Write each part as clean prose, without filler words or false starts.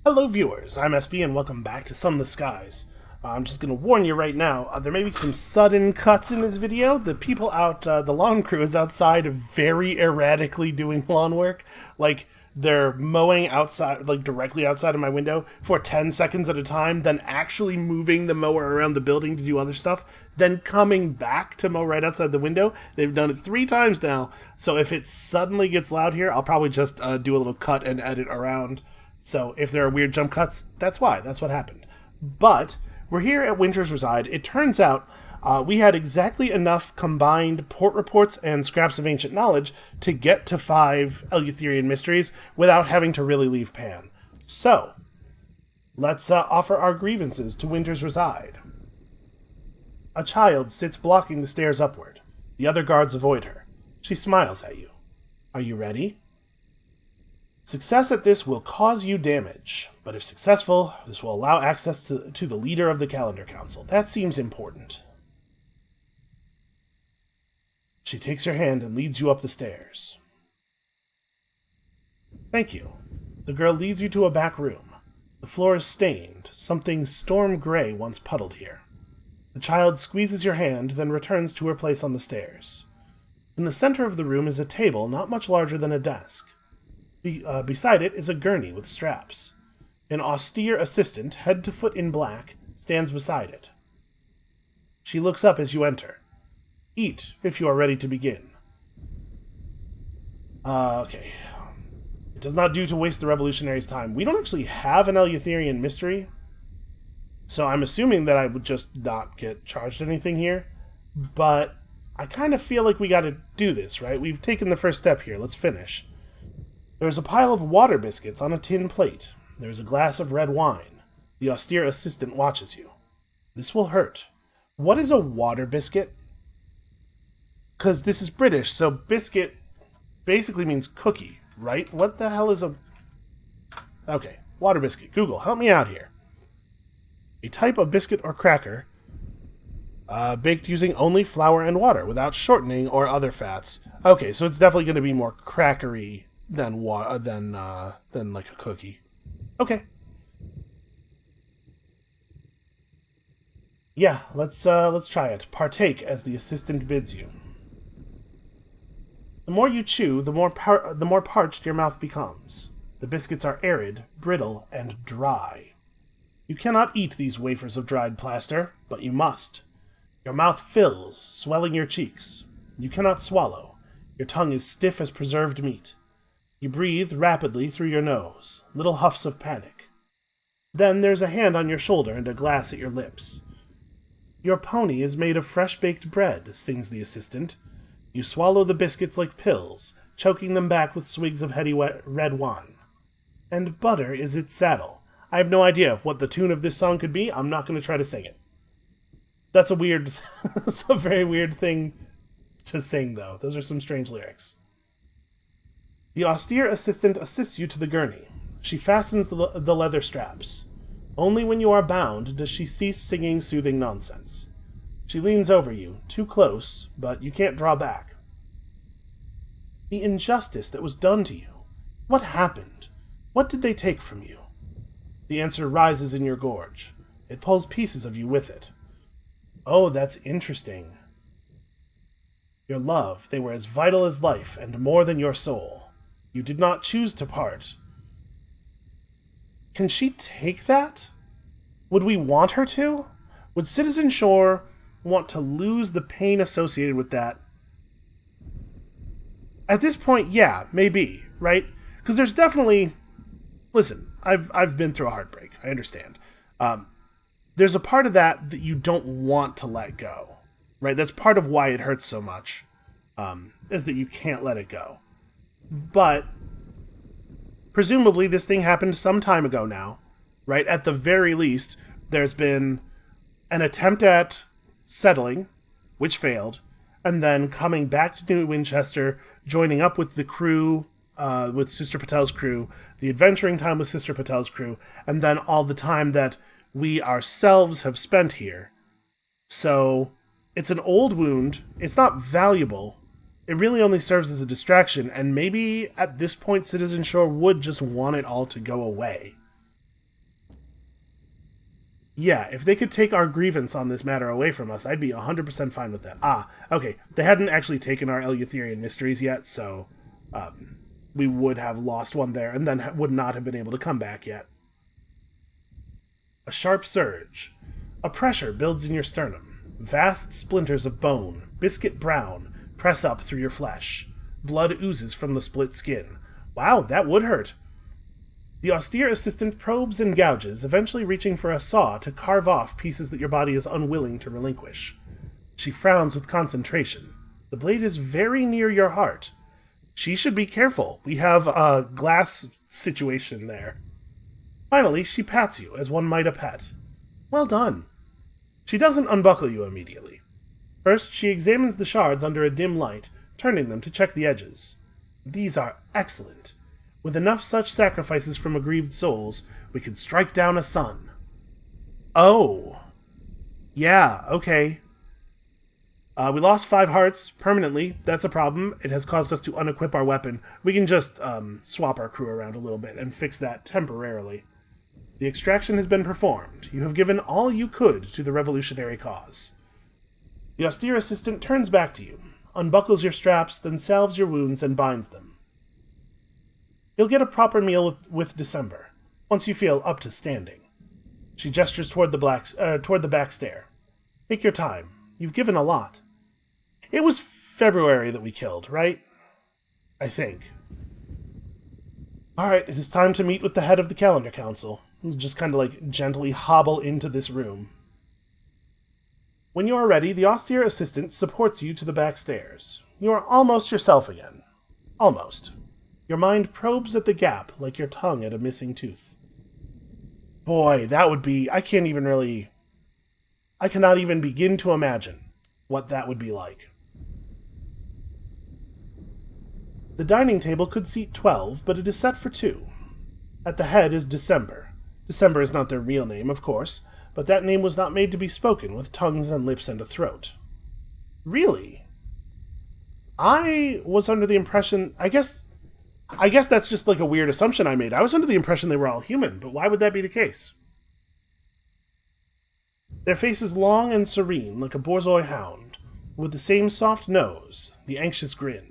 Hello viewers, I'm SB and welcome back to Sunless Skies. I'm just going to warn you right now, there may be some sudden cuts in this video. The people the lawn crew is outside very erratically doing lawn work. Like, they're mowing outside, like directly outside of my window for 10 seconds at a time, then actually moving the mower around the building to do other stuff, then coming back to mow right outside the window. They've done it 3 times now, so if it suddenly gets loud here, I'll probably just do a little cut and edit around. So if there are weird jump cuts, that's why. That's what happened. But we're here at Winter's Reside. It turns out we had exactly enough combined port reports and scraps of ancient knowledge to get to 5 Eleutherian mysteries without having to really leave Pan. So, let's offer our grievances to Winter's Reside. A child sits blocking the stairs upward. The other guards avoid her. She smiles at you. Are you ready? Success at this will cause you damage, but if successful, this will allow access to the leader of the Calendar Council. That seems important. She takes your hand and leads you up the stairs. Thank you. The girl leads you to a back room. The floor is stained, something storm gray once puddled here. The child squeezes your hand, then returns to her place on the stairs. In the center of the room is a table not much larger than a desk. Beside it is a gurney with straps. An austere assistant, head to foot in black, stands beside it. She looks up as you enter. Eat, if you are ready to begin. Okay. It does not do to waste the revolutionary's time. We don't actually have an Eleutherian mystery, so I'm assuming that I would just not get charged anything here, but I kind of feel like we gotta do this, right? We've taken the first step here. Let's finish. There is a pile of water biscuits on a tin plate. There is a glass of red wine. The austere assistant watches you. This will hurt. What is a water biscuit? Because this is British, so biscuit basically means cookie, right? What the hell is a... Okay, water biscuit. Google, help me out here. A type of biscuit or cracker baked using only flour and water without shortening or other fats. Okay, so it's definitely going to be more crackery than like a cookie. Okay. Yeah, let's try it. Partake as the assistant bids you. The more you chew, the more parched your mouth becomes. The biscuits are arid, brittle, and dry. You cannot eat these wafers of dried plaster, but you must. Your mouth fills, swelling your cheeks. You cannot swallow. Your tongue is stiff as preserved meat. You breathe rapidly through your nose, little huffs of panic. Then there's a hand on your shoulder and a glass at your lips. Your pony is made of fresh-baked bread, sings the assistant. You swallow the biscuits like pills, choking them back with swigs of heady red wine. And butter is its saddle. I have no idea what the tune of this song could be. I'm not going to try to sing it. That's that's a very weird thing to sing, though. Those are some strange lyrics. The austere assistant assists you to the gurney. She fastens the leather straps. Only when you are bound does she cease singing soothing nonsense. She leans over you, too close, but you can't draw back. The injustice that was done to you. What happened? What did they take from you? The answer rises in your gorge. It pulls pieces of you with it. Oh, that's interesting. Your love, they were as vital as life, and more than your soul. You did not choose to part. Can she take that? Would we want her to? Would Citizen Shore want to lose the pain associated with that? At this point, yeah, maybe, right? Because there's definitely... Listen, I've been through a heartbreak. I understand. There's a part of that you don't want to let go, right? That's part of why it hurts so much, is that you can't let it go. But presumably this thing happened some time ago now, right? At the very least, there's been an attempt at settling, which failed, and then coming back to New Winchester, joining up with the crew, with Sister Patel's crew, the adventuring time with Sister Patel's crew, and then all the time that we ourselves have spent here. So, it's an old wound, it's not valuable, it really only serves as a distraction, and maybe at this point Citizen Shore would just want it all to go away. Yeah, if they could take our grievance on this matter away from us, I'd be 100% fine with that. Ah, okay. They hadn't actually taken our Eleutherian mysteries yet, so we would have lost one there, and then would not have been able to come back yet. A sharp surge. A pressure builds in your sternum. Vast splinters of bone, biscuit brown, press up through your flesh. Blood oozes from the split skin. Wow, that would hurt. The austere assistant probes and gouges, eventually reaching for a saw to carve off pieces that your body is unwilling to relinquish. She frowns with concentration. The blade is very near your heart. She should be careful. We have a glass situation there. Finally, she pats you, as one might a pet. Well done. She doesn't unbuckle you immediately. First, she examines the shards under a dim light, turning them to check the edges. These are excellent. With enough such sacrifices from aggrieved souls, we could strike down a sun. Oh. Yeah, okay. We lost 5 hearts permanently. That's a problem. It has caused us to unequip our weapon. We can just swap our crew around a little bit and fix that temporarily. The extraction has been performed. You have given all you could to the revolutionary cause. The austere assistant turns back to you, unbuckles your straps, then salves your wounds and binds them. You'll get a proper meal with December, once you feel up to standing. She gestures toward the back stair. Take your time. You've given a lot. It was February that we killed, right? I think. Alright, it is time to meet with the head of the Calendar Council. Just kind of gently hobble into this room. When you are ready, the austere assistant supports you to the back stairs. You are almost yourself again. Almost. Your mind probes at the gap like your tongue at a missing tooth. Boy, that would be... I cannot even begin to imagine what that would be like. The dining table could seat 12, but it is set for 2. At the head is December. December is not their real name, of course, but that name was not made to be spoken with tongues and lips and a throat. Really? I was under the impression... I guess that's just a weird assumption I made. I was under the impression they were all human, but why would that be the case? Their face is long and serene, like a borzoi hound, with the same soft nose, the anxious grin.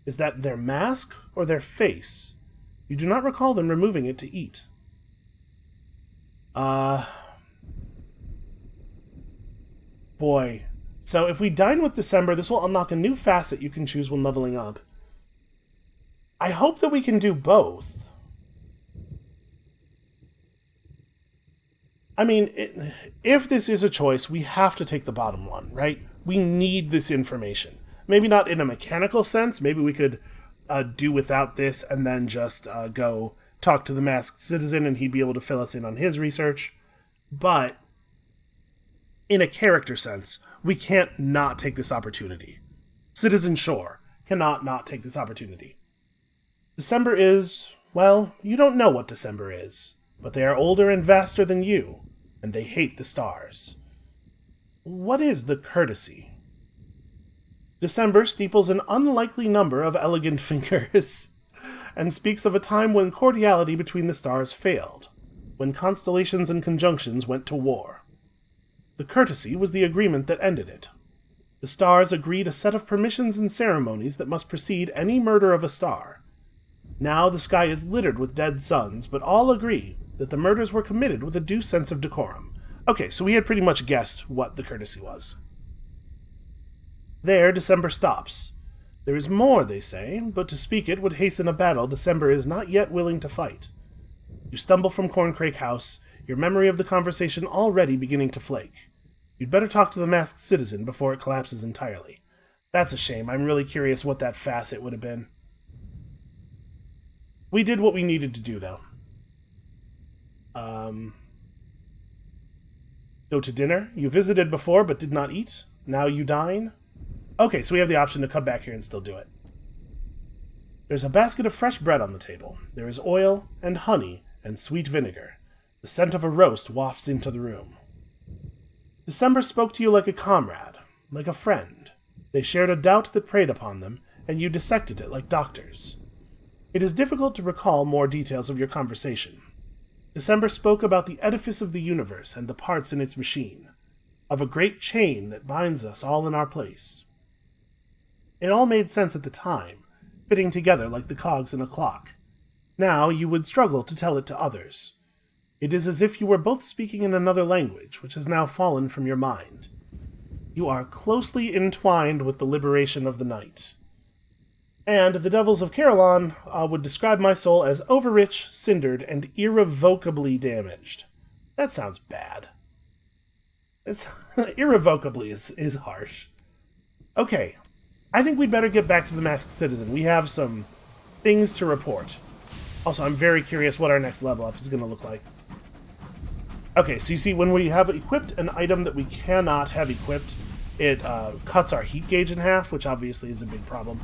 Is that their mask or their face? You do not recall them removing it to eat. Boy. So if we dine with December, this will unlock a new facet you can choose when leveling up. I hope that we can do both. I mean, if this is a choice, we have to take the bottom one, right? We need this information. Maybe not in a mechanical sense. Maybe we could do without this and then just go talk to the masked citizen and he'd be able to fill us in on his research. But in a character sense, we can't not take this opportunity. Citizen Shore cannot not take this opportunity. December is, well, you don't know what December is, but they are older and vaster than you, and they hate the stars. What is the courtesy? December steeples an unlikely number of elegant fingers, and speaks of a time when cordiality between the stars failed, when constellations and conjunctions went to war. The courtesy was the agreement that ended it. The stars agreed a set of permissions and ceremonies that must precede any murder of a star. Now the sky is littered with dead suns, but all agree that the murders were committed with a due sense of decorum. Okay, so we had pretty much guessed what the courtesy was. There, December stops. There is more, they say, but to speak it would hasten a battle December is not yet willing to fight. You stumble from Corncrake House, your memory of the conversation already beginning to flake. You'd better talk to the masked citizen before it collapses entirely. That's a shame. I'm really curious what that facet would have been. We did what we needed to do, though. Go to dinner. You visited before but did not eat. Now you dine. Okay, so we have the option to come back here and still do it. There's a basket of fresh bread on the table. There is oil and honey and sweet vinegar. The scent of a roast wafts into the room. December spoke to you like a comrade, like a friend. They shared a doubt that preyed upon them, and you dissected it like doctors. It is difficult to recall more details of your conversation. December spoke about the edifice of the universe and the parts in its machine, of a great chain that binds us all in our place. It all made sense at the time, fitting together like the cogs in a clock. Now you would struggle to tell it to others. It is as if you were both speaking in another language, which has now fallen from your mind. You are closely entwined with the liberation of the night. And the devils of Carillon would describe my soul as overrich, cindered, and irrevocably damaged. That sounds bad. Irrevocably is harsh. Okay, I think we'd better get back to the Masked Citizen. We have some things to report. Also, I'm very curious what our next level up is going to look like. Okay, so you see, when we have equipped an item that we cannot have equipped, it cuts our heat gauge in half, which obviously is a big problem.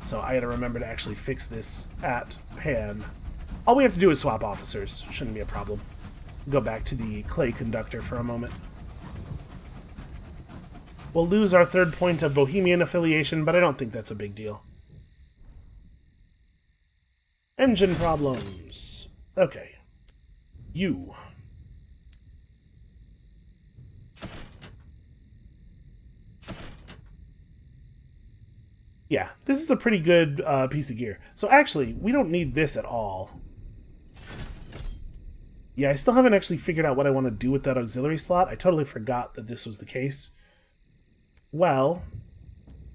So I had to remember to actually fix this at Pan. All we have to do is swap officers. Shouldn't be a problem. Go back to the clay conductor for a moment. We'll lose our 3rd point of Bohemian affiliation, but I don't think that's a big deal. Engine problems. Okay. You. Yeah, this is a pretty good piece of gear. So actually, we don't need this at all. Yeah, I still haven't actually figured out what I want to do with that auxiliary slot. I totally forgot that this was the case. Well,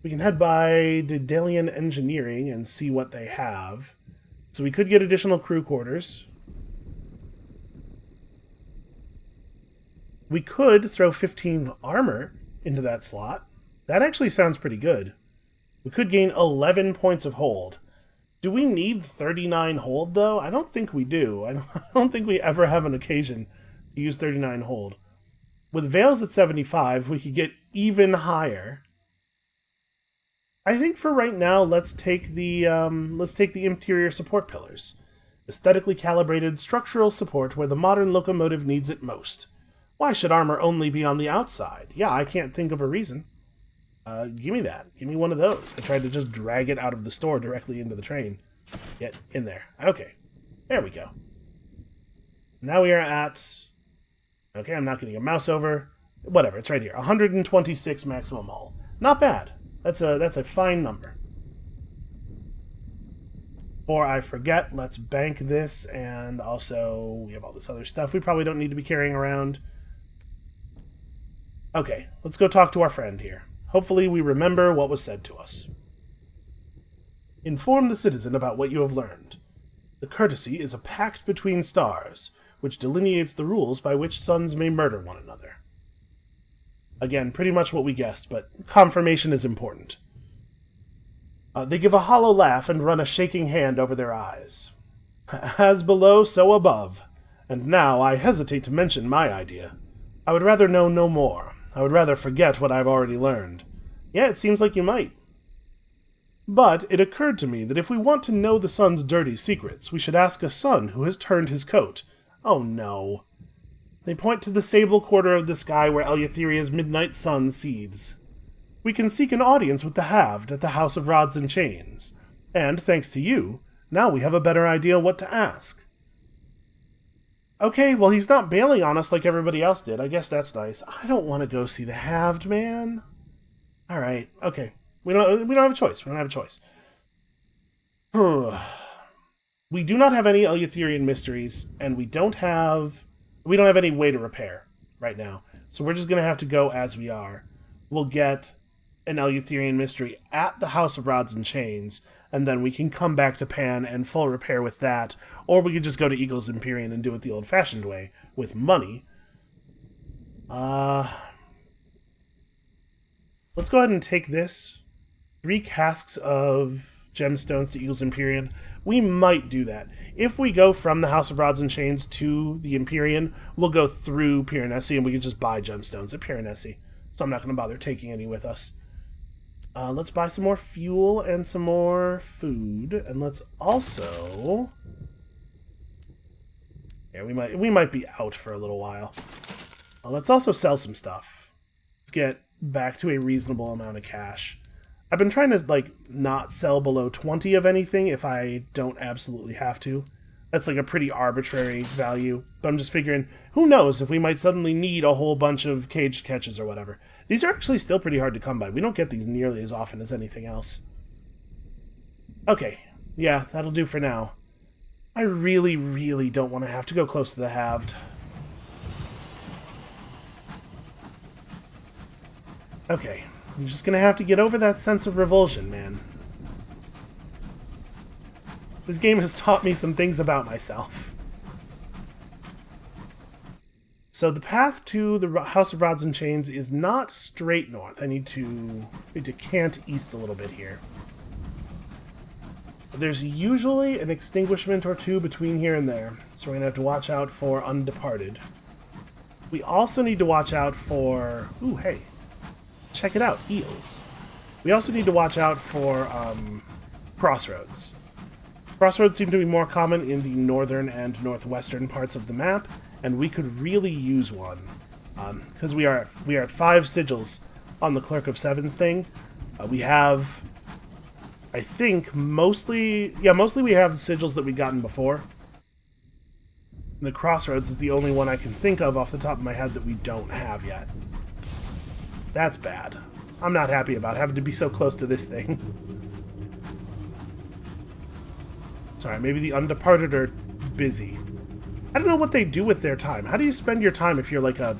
we can head by Daedalian Engineering and see what they have. So we could get additional crew quarters. We could throw 15 armor into that slot. That actually sounds pretty good. We could gain 11 points of hold. Do we need 39 hold, though? I don't think we do. I don't think we ever have an occasion to use 39 hold. With Veils at 75, we could get even higher. I think for right now, let's take the interior support pillars. Aesthetically calibrated structural support where the modern locomotive needs it most. Why should armor only be on the outside? Yeah, I can't think of a reason. Give me that. Give me one of those. I tried to just drag it out of the store directly into the train. Get in there. Okay. There we go. Now we are at... Okay, I'm not getting a mouse over. Whatever, it's right here. 126 maximum hull. Not bad. That's a fine number. Before I forget, let's bank this, and also we have all this other stuff we probably don't need to be carrying around. Okay, let's go talk to our friend here. Hopefully we remember what was said to us. Inform the citizen about what you have learned. The courtesy is a pact between stars, which delineates the rules by which suns may murder one another. Again, pretty much what we guessed, but confirmation is important. They give a hollow laugh and run a shaking hand over their eyes. As below, so above. And now I hesitate to mention my idea. I would rather know no more. I would rather forget what I've already learned. Yeah, it seems like you might. But it occurred to me that if we want to know the sun's dirty secrets, we should ask a sun who has turned his coat. Oh no. They point to the sable quarter of the sky where Eleutheria's midnight sun seethes. We can seek an audience with the Halved at the House of Rods and Chains. And, thanks to you, now we have a better idea what to ask. Okay, well he's not bailing on us like everybody else did. I guess that's nice. I don't want to go see the Halved, man. Alright, okay. We don't have a choice. We don't have a choice. We do not have any Eleutherian mysteries, and we don't have any way to repair right now. So we're just going to have to go as we are. We'll get an Eleutherian mystery at the House of Rods and Chains, and then we can come back to Pan and full repair with that, or we could just go to Eagle's Empyrean and do it the old-fashioned way, with money. Let's go ahead and take this. 3 casks of gemstones to Eagle's Empyrean. We might do that. If we go from the House of Rods and Chains to the Empyrean, we'll go through Piranesi and we can just buy gemstones at Piranesi. So I'm not going to bother taking any with us. Let's buy some more fuel and some more food. And let's also... Yeah, we might be out for a little while. Let's also sell some stuff. Let's get back to a reasonable amount of cash. I've been trying to, not sell below 20 of anything if I don't absolutely have to. That's like a pretty arbitrary value. But I'm just figuring, who knows if we might suddenly need a whole bunch of caged catches or whatever. These are actually still pretty hard to come by. We don't get these nearly as often as anything else. Okay, yeah, that'll do for now. I really, really don't want to have to go close to the halved. Okay, I'm just gonna have to get over that sense of revulsion, man. This game has taught me some things about myself. So the path to the House of Rods and Chains is not straight north. I need to cant east a little bit here. There's usually an extinguishment or two between here and there, so we're going to have to watch out for Undeparted. We also need to watch out for... Ooh, hey. Check it out, eels. We also need to watch out for crossroads. Crossroads seem to be more common in the northern and northwestern parts of the map, and we could really use one. Because we are at 5 sigils on the Clerk of Sevens thing. We have... I think mostly we have the sigils that we've gotten before. The Crossroads is the only one I can think of off the top of my head that we don't have yet. That's bad. I'm not happy about having to be so close to this thing. Sorry, maybe the Undeparted are busy. I don't know what they do with their time. How do you spend your time if you're like a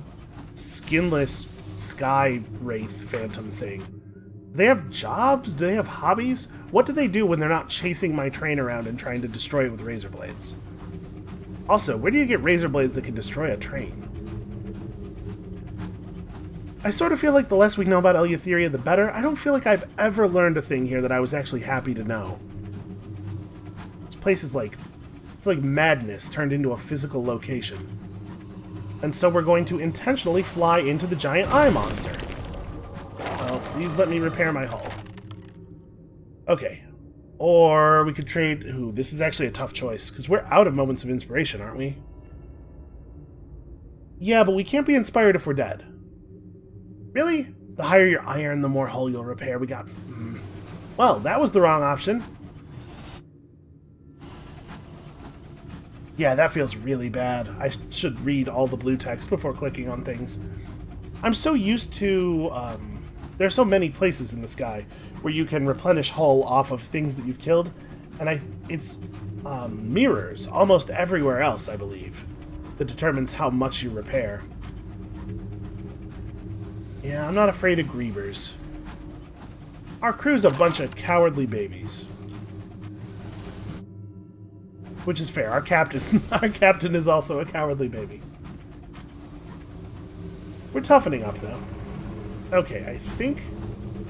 skinless sky wraith phantom thing? Do they have jobs? Do they have hobbies? What do they do when they're not chasing my train around and trying to destroy it with razor blades? Also, where do you get razor blades that can destroy a train? I sort of feel like the less we know about Eleutheria, the better. I don't feel like I've ever learned a thing here that I was actually happy to know. This place is like... It's like madness turned into a physical location. And so we're going to intentionally fly into the giant eye monster. Oh, please let me repair my hull. Okay. Or we could trade... Ooh, this is actually a tough choice, because we're out of moments of inspiration, aren't we? Yeah, but we can't be inspired if we're dead. Really? The higher your iron, the more hull you'll repair. We got... Well, that was the wrong option. Yeah, that feels really bad. I should read all the blue text before clicking on things. I'm so used to... there are so many places in the sky where you can replenish hull off of things that you've killed, and it's mirrors almost everywhere else, I believe, that determines how much you repair. Yeah, I'm not afraid of grievers. Our crew's a bunch of cowardly babies. Which is fair. Our captain is also a cowardly baby. We're toughening up, though. Okay, I think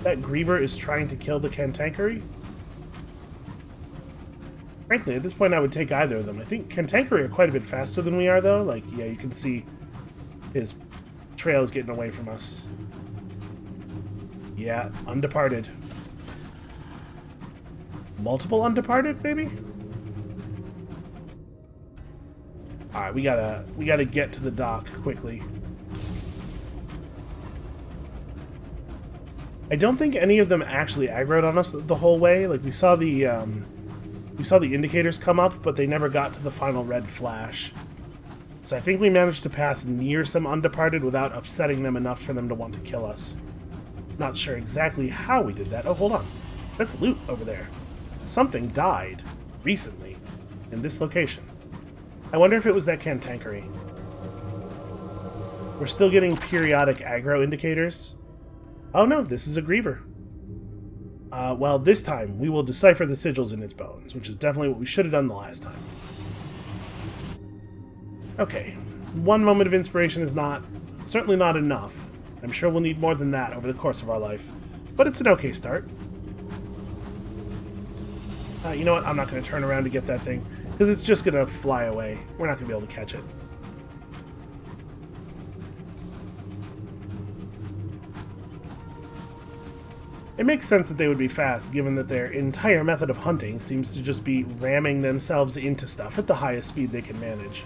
that Griever is trying to kill the Cantankeree. Frankly, at this point I would take either of them. I think Cantankeree are quite a bit faster than we are, though. Like, yeah, you can see his trail is getting away from us. Yeah, Undeparted. Multiple Undeparted, maybe? Alright, we gotta get to the dock quickly. I don't think any of them actually aggroed on us the whole way. Like, we saw the indicators come up, but they never got to the final red flash. So I think we managed to pass near some Undeparted without upsetting them enough for them to want to kill us. Not sure exactly how we did that. Oh, hold on. That's loot over there. Something died recently in this location. I wonder if it was that Cantankeree. We're still getting periodic aggro indicators. Oh no, this is a Griever. Well, this time we will decipher the sigils in its bones, which is definitely what we should have done the last time. Okay, one moment of inspiration is certainly not enough. I'm sure we'll need more than that over the course of our life, but it's an okay start. You know what? I'm not going to turn around to get that thing, because it's just going to fly away. We're not going to be able to catch it. It makes sense that they would be fast, given that their entire method of hunting seems to just be ramming themselves into stuff at the highest speed they can manage.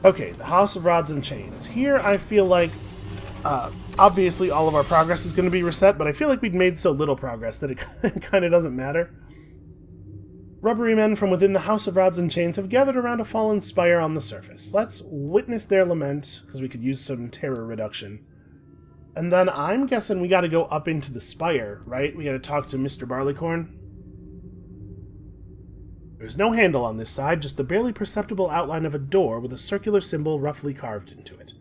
Okay, the House of Rods and Chains. Here, I feel like, obviously all of our progress is going to be reset, but I feel like we'd made so little progress that it kind of doesn't matter. Rubbery men from within the House of Rods and Chains have gathered around a fallen spire on the surface. Let's witness their lament, because we could use some terror reduction. And then I'm guessing we gotta go up into the spire, right? We gotta talk to Mr. Barleycorn. There's no handle on this side, just the barely perceptible outline of a door with a circular symbol roughly carved into it.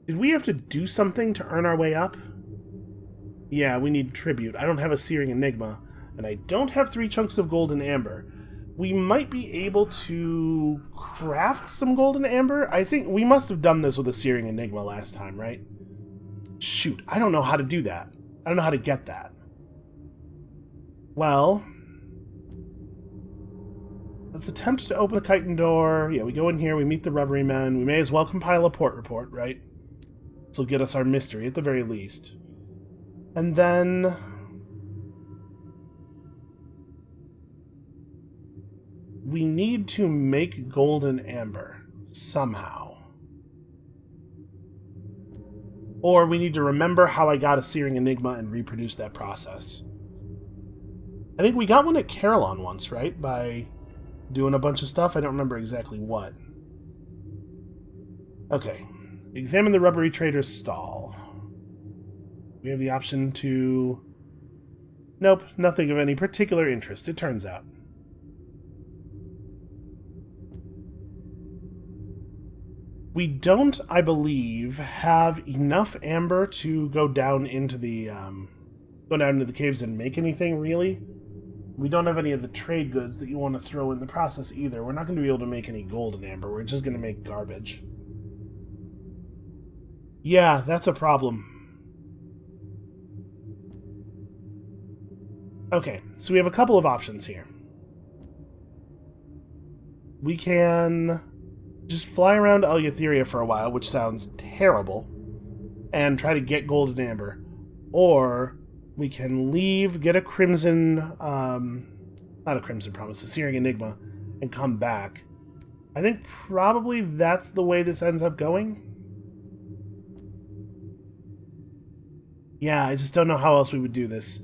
Did we have to do something to earn our way up? Yeah, we need tribute. I don't have a Searing Enigma, and I don't have 3 chunks of gold and amber. We might be able to craft some gold and amber. I think we must have done this with a Searing Enigma last time, right? Shoot, I don't know how to do that. I don't know how to get that. Well, let's attempt to open the chitin door. Yeah, we go in here, we meet the rubbery men. We may as well compile a port report, right? This will get us our mystery, at the very least. And then... we need to make gold and amber, somehow. Or we need to remember how I got a Searing Enigma and reproduce that process. I think we got one at Carillon once, right? By doing a bunch of stuff. I don't remember exactly what. Okay. Examine the rubbery trader's stall. We have the option to... Nope, nothing of any particular interest, it turns out. We don't, I believe, have enough amber to go down into the caves and make anything, really. We don't have any of the trade goods that you want to throw in the process either. We're not going to be able to make any gold and amber. We're just going to make garbage. Yeah, that's a problem. Okay, so we have a couple of options here. We can just fly around Eleutheria for a while, which sounds terrible, and try to get gold and amber. Or we can leave, get a crimson, not a crimson promise, a Searing Enigma, and come back. I think probably that's the way this ends up going. Yeah, I just don't know how else we would do this.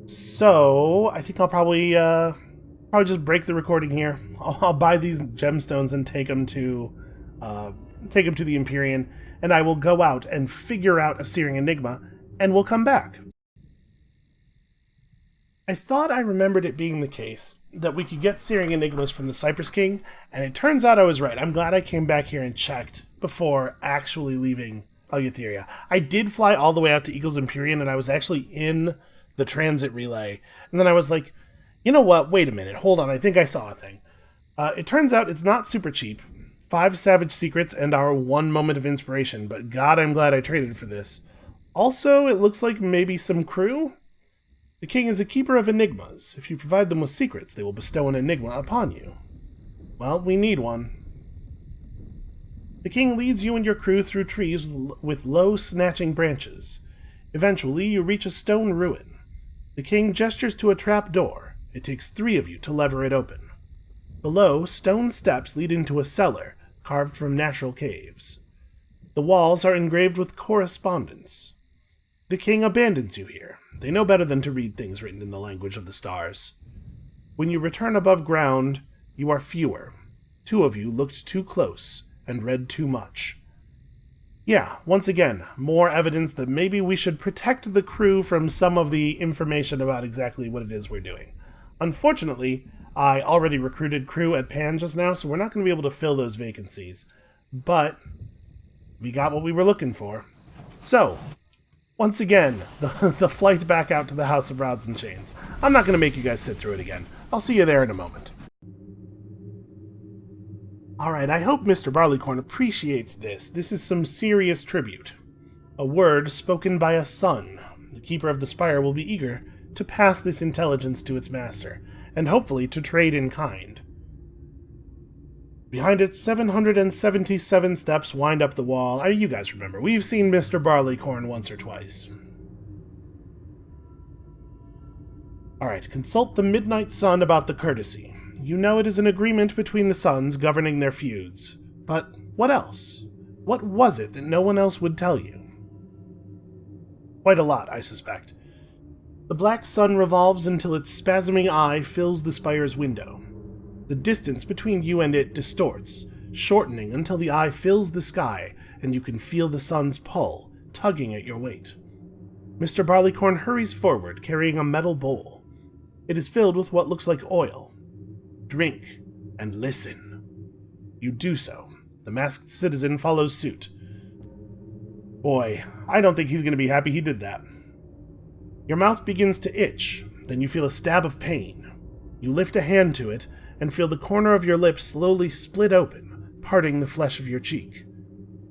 So, I think I'll probably just break the recording here. I'll buy these gemstones and take them to the Empyrean, and I will go out and figure out a Searing Enigma, and we'll come back. I thought I remembered it being the case that we could get Searing Enigmas from the Cypress King, and it turns out I was right. I'm glad I came back here and checked before actually leaving Eleutheria. I did fly all the way out to Eagle's Empyrean, and I was actually in the transit relay, and then I was like, you know what, wait a minute, hold on, I think I saw a thing. It turns out it's not super cheap. 5 Savage Secrets and our 1 Moment of Inspiration, but God, I'm glad I traded for this. Also, it looks like maybe some crew? The king is a keeper of enigmas. If you provide them with secrets, they will bestow an enigma upon you. Well, we need one. The king leads you and your crew through trees with low, snatching branches. Eventually, you reach a stone ruin. The king gestures to a trap door. It takes 3 of you to lever it open. Below, stone steps lead into a cellar, carved from natural caves. The walls are engraved with correspondence. The king abandons you here. They know better than to read things written in the language of the stars. When you return above ground, you are fewer. 2 of you looked too close and read too much. Yeah, once again, more evidence that maybe we should protect the crew from some of the information about exactly what it is we're doing. Unfortunately, I already recruited crew at Pan just now, so we're not going to be able to fill those vacancies. But we got what we were looking for. So, once again, the flight back out to the House of Rods and Chains. I'm not going to make you guys sit through it again. I'll see you there in a moment. Alright, I hope Mr. Barleycorn appreciates this. This is some serious tribute. A word spoken by a son. The keeper of the spire will be eager to pass this intelligence to its master, and hopefully to trade in kind. Behind it, 777 steps wind up the wall. You guys remember, we've seen Mr. Barleycorn once or twice. Alright, consult the Midnight Sun about the courtesy. You know it is an agreement between the suns governing their feuds. But what else? What was it that no one else would tell you? Quite a lot, I suspect. The black sun revolves until its spasming eye fills the spire's window. The distance between you and it distorts, shortening until the eye fills the sky and you can feel the sun's pull, tugging at your weight. Mr. Barleycorn hurries forward, carrying a metal bowl. It is filled with what looks like oil. Drink and listen. You do so. The masked citizen follows suit. Boy, I don't think he's going to be happy he did that. Your mouth begins to itch, then you feel a stab of pain. You lift a hand to it and feel the corner of your lip slowly split open, parting the flesh of your cheek.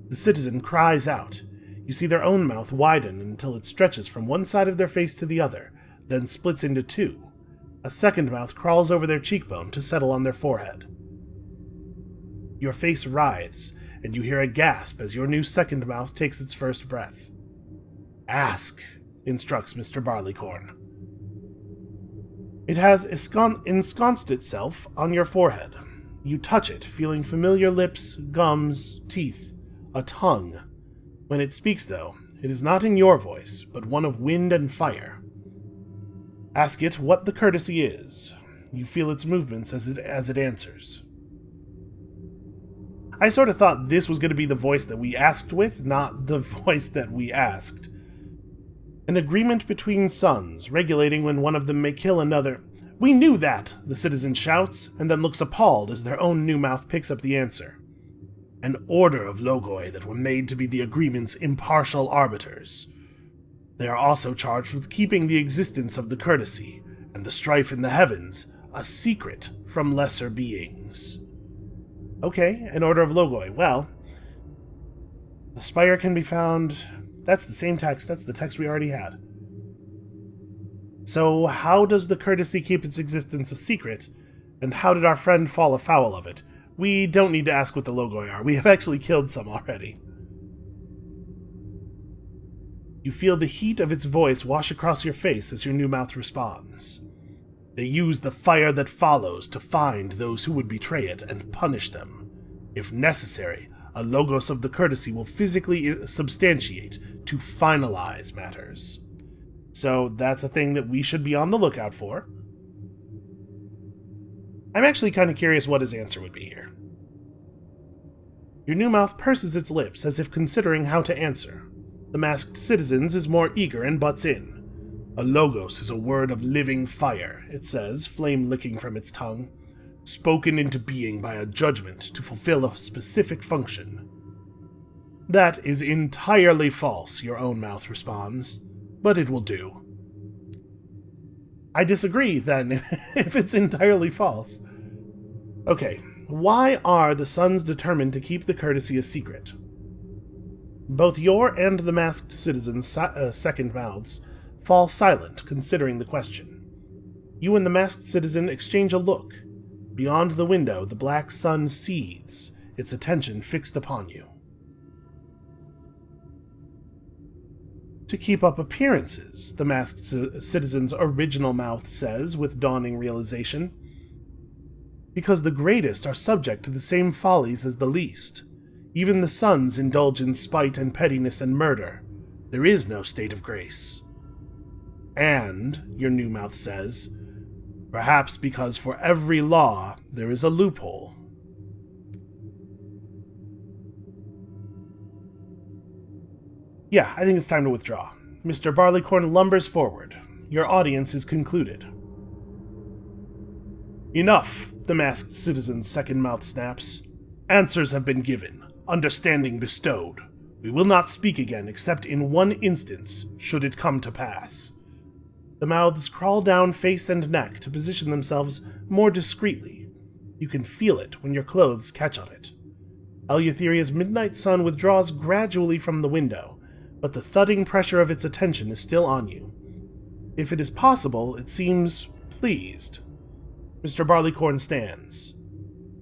The citizen cries out. You see their own mouth widen until it stretches from one side of their face to the other, then splits into two. A second mouth crawls over their cheekbone to settle on their forehead. Your face writhes, and you hear a gasp as your new second mouth takes its first breath. Ask, instructs Mr. Barleycorn. It has ensconced itself on your forehead. You touch it, feeling familiar lips, gums, teeth, a tongue. When it speaks, though, it is not in your voice, but one of wind and fire. Ask it what the courtesy is. You feel its movements as it answers. I sort of thought this was going to be the voice that we asked with, not the voice that we asked. An agreement between sons, regulating when one of them may kill another. We knew that, the citizen shouts, and then looks appalled as their own new mouth picks up the answer. An order of logoi that were made to be the agreement's impartial arbiters. They are also charged with keeping the existence of the courtesy, and the strife in the heavens, a secret from lesser beings. Okay, an order of logoi. Well, the spire can be found... That's the same text. That's the text we already had. So how does the courtesy keep its existence a secret, and how did our friend fall afoul of it? We don't need to ask what the logoi are. We have actually killed some already. You feel the heat of its voice wash across your face as your new mouth responds. They use the fire that follows to find those who would betray it and punish them. If necessary, a logos of the courtesy will physically substantiate to finalize matters. So that's a thing that we should be on the lookout for. I'm actually kind of curious what his answer would be here. Your new mouth purses its lips as if considering how to answer. The masked citizen's is more eager and butts in. A logos is a word of living fire, it says, flame licking from its tongue, spoken into being by a judgment to fulfill a specific function. That is entirely false, your own mouth responds, but it will do. I disagree, then, if it's entirely false. Okay, why are the sons determined to keep the courtesy a secret? Both your and the masked citizen's second mouths fall silent, considering the question. You and the masked citizen exchange a look. Beyond the window, the black sun seethes, its attention fixed upon you. To keep up appearances, the masked citizen's original mouth says with dawning realization. Because the greatest are subject to the same follies as the least. Even the sons indulge in spite and pettiness and murder. There is no state of grace. And, your new mouth says, perhaps because for every law there is a loophole. Yeah, I think it's time to withdraw. Mr. Barleycorn lumbers forward. Your audience is concluded. Enough, the masked citizen's second mouth snaps. Answers have been given, understanding bestowed. We will not speak again except in one instance, should it come to pass. The mouths crawl down face and neck to position themselves more discreetly. You can feel it when your clothes catch on it. Eleutheria's midnight sun withdraws gradually from the window, but the thudding pressure of its attention is still on you. If it is possible, it seems pleased. Mr. Barleycorn stands.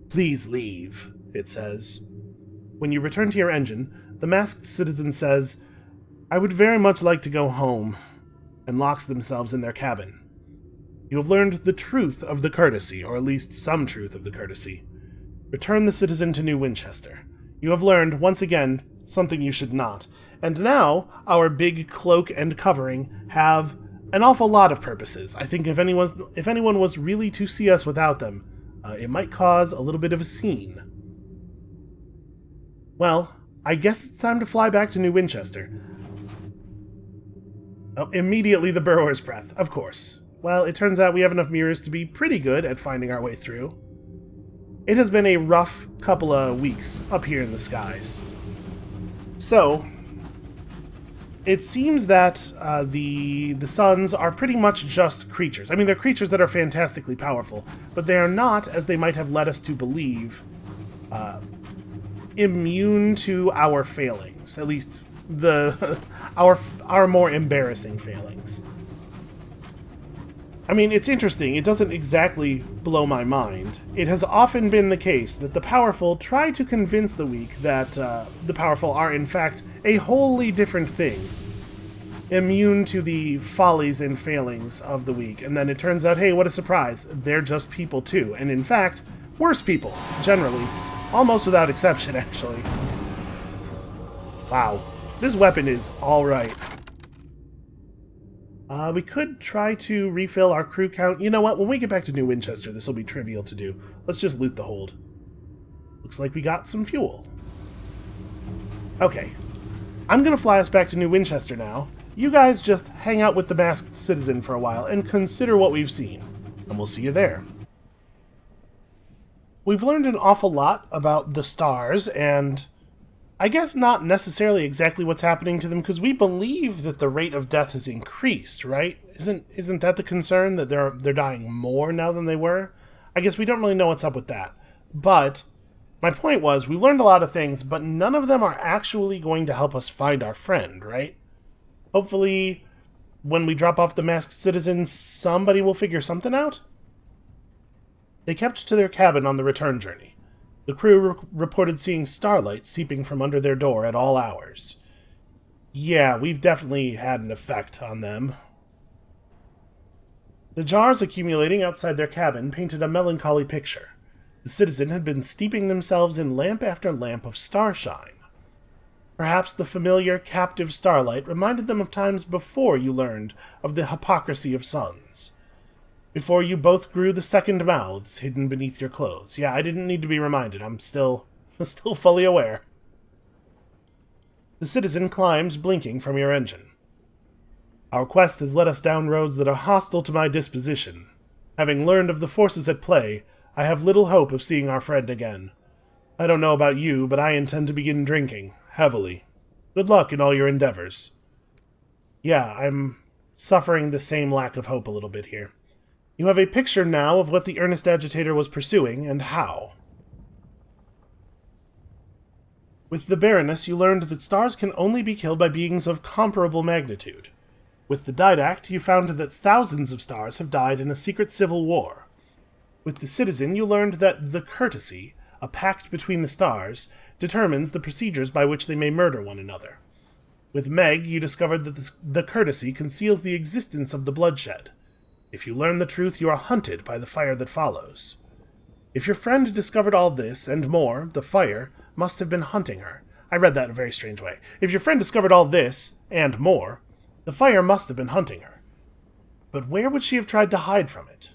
Please leave, it says. When you return to your engine, the masked citizen says, I would very much like to go home, and locks themselves in their cabin. You have learned the truth of the courtesy, or at least some truth of the courtesy. Return the citizen to New Winchester. You have learned, once again, something you should not, and now our big cloak and covering have an awful lot of purposes. I think if anyone was really to see us without them, it might cause a little bit of a scene. Well, I guess it's time to fly back to New Winchester. Oh, immediately the burrower's breath, of course. Well, it turns out we have enough mirrors to be pretty good at finding our way through. It has been a rough couple of weeks up here in the skies. So, it seems that the Suns are pretty much just creatures. I mean, they're creatures that are fantastically powerful, but they are not, as they might have led us to believe, immune to our failings. At least our more embarrassing failings. I mean, it's interesting. It doesn't exactly blow my mind. It has often been the case that the powerful try to convince the weak that the powerful are, in fact, a wholly different thing, immune to the follies and failings of the weak. And then it turns out, hey, what a surprise, they're just people too. And in fact, worse people, generally. Almost without exception, actually. Wow. This weapon is alright. We could try to refill our crew count. You know what? When we get back to New Winchester, this will be trivial to do. Let's just loot the hold. Looks like we got some fuel. Okay. I'm gonna fly us back to New Winchester now. You guys just hang out with the masked citizen for a while and consider what we've seen. And we'll see you there. We've learned an awful lot about the stars, and I guess not necessarily exactly what's happening to them, because we believe that the rate of death has increased, right? Isn't that the concern, that they're dying more now than they were? I guess we don't really know what's up with that. But my point was, we learned a lot of things, but none of them are actually going to help us find our friend, right? Hopefully, when we drop off the masked citizen, somebody will figure something out. They kept to their cabin on the return journey. The crew reported seeing starlight seeping from under their door at all hours. Yeah, we've definitely had an effect on them. The jars accumulating outside their cabin painted a melancholy picture. The citizen had been steeping themselves in lamp after lamp of starshine. Perhaps the familiar captive starlight reminded them of times before you learned of the hypocrisy of suns. Before you both grew the second mouths hidden beneath your clothes. Yeah, I didn't need to be reminded. I'm still fully aware. The citizen climbs, blinking, from your engine. Our quest has led us down roads that are hostile to my disposition. Having learned of the forces at play, I have little hope of seeing our friend again. I don't know about you, but I intend to begin drinking, heavily. Good luck in all your endeavors. Yeah, I'm suffering the same lack of hope a little bit here. You have a picture now of what the earnest agitator was pursuing, and how. With the Baroness, you learned that stars can only be killed by beings of comparable magnitude. With the Didact, you found that thousands of stars have died in a secret civil war. With the Citizen, you learned that the Courtesy, a pact between the stars, determines the procedures by which they may murder one another. With Meg, you discovered that the Courtesy conceals the existence of the bloodshed. If you learn the truth, you are hunted by the fire that follows. If your friend discovered all this, and more, the fire must have been hunting her. I read that in a very strange way. If your friend discovered all this, and more, the fire must have been hunting her. But where would she have tried to hide from it?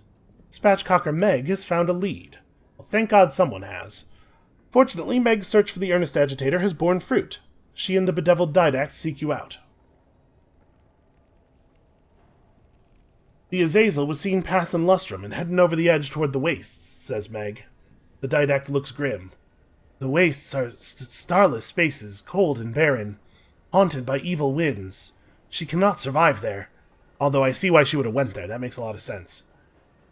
Spatchcocker Meg has found a lead. Well, thank God someone has. Fortunately, Meg's search for the earnest agitator has borne fruit. She and the bedeviled Didact seek you out. The Azazel was seen passing Lustrum and heading over the edge toward the wastes, says Meg. The Didact looks grim. The wastes are starless spaces, cold and barren, haunted by evil winds. She cannot survive there, although I see why she would have went there. That makes a lot of sense.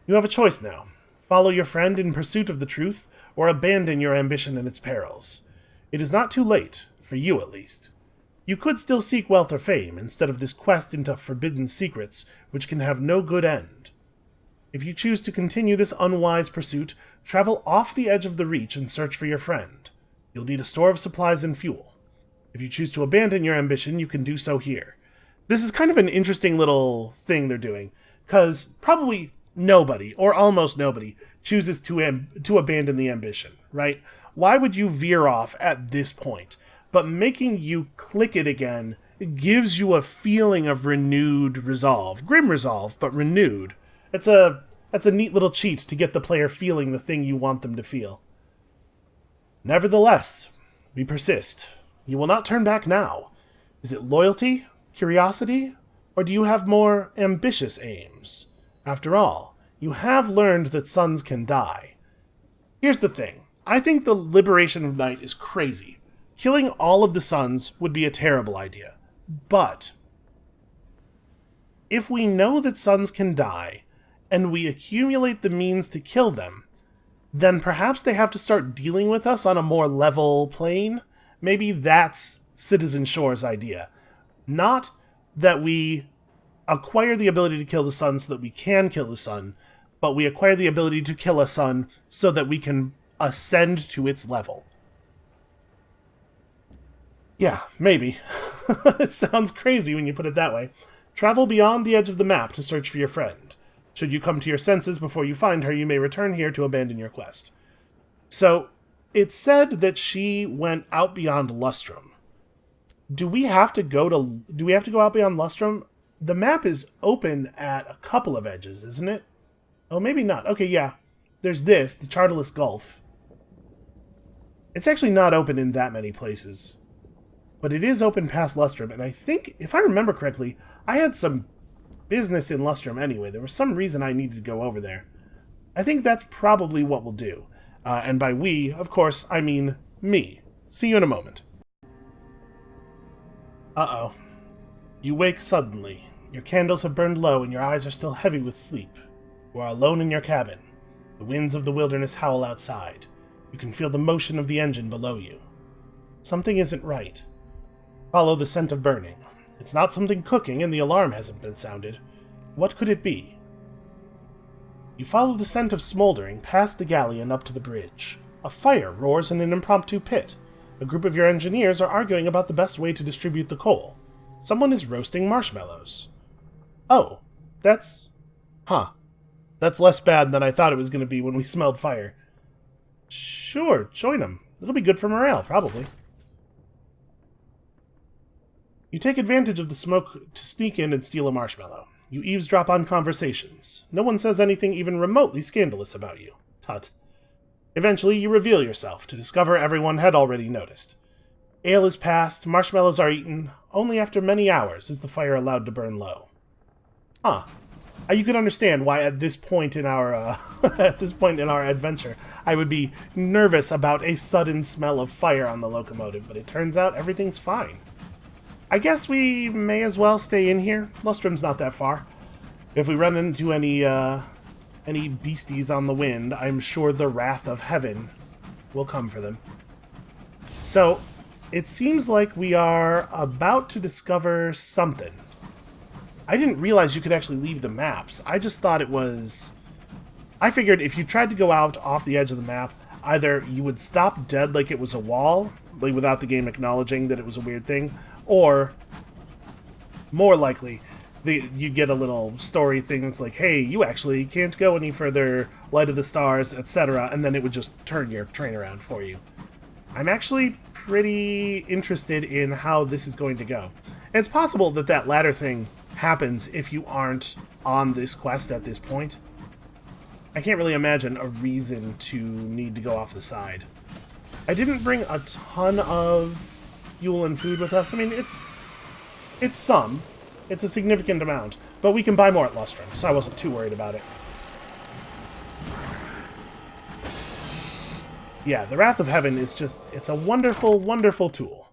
You have a choice now. Follow your friend in pursuit of the truth, or abandon your ambition and its perils. It is not too late, for you at least. You could still seek wealth or fame, instead of this quest into forbidden secrets, which can have no good end. If you choose to continue this unwise pursuit, travel off the edge of the reach and search for your friend. You'll need a store of supplies and fuel. If you choose to abandon your ambition, you can do so here. This is kind of an interesting little thing they're doing, because probably nobody, or almost nobody, chooses to abandon the ambition, right? Why would you veer off at this point? But making you click it again gives you a feeling of renewed resolve. Grim resolve, but renewed. That's a neat little cheat to get the player feeling the thing you want them to feel. Nevertheless, we persist. You will not turn back now. Is it loyalty, curiosity, or do you have more ambitious aims? After all, you have learned that suns can die. Here's the thing. I think the liberation of night is crazy. Killing all of the suns would be a terrible idea. But if we know that suns can die, and we accumulate the means to kill them, then perhaps they have to start dealing with us on a more level plane. Maybe that's Citizen Shore's idea. Not that we acquire the ability to kill the sun so that we can kill the sun, but we acquire the ability to kill a sun so that we can ascend to its level. Yeah, maybe. It sounds crazy when you put it that way. Travel beyond the edge of the map to search for your friend. Should you come to your senses before you find her, you may return here to abandon your quest. So, it said that she went out beyond Lustrum. Do we have to go out beyond Lustrum? The map is open at a couple of edges, isn't it? Oh, maybe not. Okay, yeah. There's this, the Charterless Gulf. It's actually not open in that many places. But it is open past Lustrum, and I think, if I remember correctly, I had some business in Lustrum anyway. There was some reason I needed to go over there. I think that's probably what we'll do. And by we, of course, I mean me. See you in a moment. Uh-oh. You wake suddenly. Your candles have burned low and your eyes are still heavy with sleep. You are alone in your cabin. The winds of the wilderness howl outside. You can feel the motion of the engine below you. Something isn't right. Follow the scent of burning. It's not something cooking and the alarm hasn't been sounded. What could it be? You follow the scent of smoldering past the galley and up to the bridge. A fire roars in an impromptu pit. A group of your engineers are arguing about the best way to distribute the coal. Someone is roasting marshmallows. Oh, that's... Huh. That's less bad than I thought it was going to be when we smelled fire. Sure, join them. It'll be good for morale, probably. You take advantage of the smoke to sneak in and steal a marshmallow. You eavesdrop on conversations. No one says anything even remotely scandalous about you. Tut. Eventually, you reveal yourself, to discover everyone had already noticed. Ale is passed, marshmallows are eaten. Only after many hours is the fire allowed to burn low. Huh. You can understand why at this point in our adventure, I would be nervous about a sudden smell of fire on the locomotive, but it turns out everything's fine. I guess we may as well stay in here. Lustrum's not that far. If we run into any beasties on the wind, I'm sure the wrath of heaven will come for them. So, it seems like we are about to discover something. I didn't realize you could actually leave the maps. I just thought it was... I figured if you tried to go out off the edge of the map, either you would stop dead like it was a wall, like without the game acknowledging that it was a weird thing, or, more likely, you get a little story thing that's like, hey, you actually can't go any further, light of the stars, etc., and then it would just turn your train around for you. I'm actually pretty interested in how this is going to go. And it's possible that that latter thing happens if you aren't on this quest at this point. I can't really imagine a reason to need to go off the side. I didn't bring a ton of fuel and food with us. I mean, it's some. It's a significant amount. But we can buy more at Lustrum, so I wasn't too worried about it. Yeah, the Wrath of Heaven is just... it's a wonderful, wonderful tool.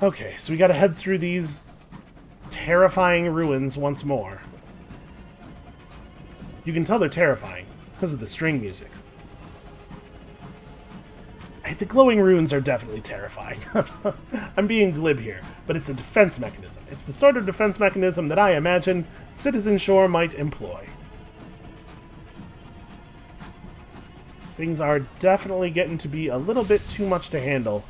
Okay, so we gotta head through these terrifying ruins once more. You can tell they're terrifying because of the string music. The glowing runes are definitely terrifying. I'm being glib here, but it's a defense mechanism. It's the sort of defense mechanism that I imagine Citizen Shore might employ. Things are definitely getting to be a little bit too much to handle.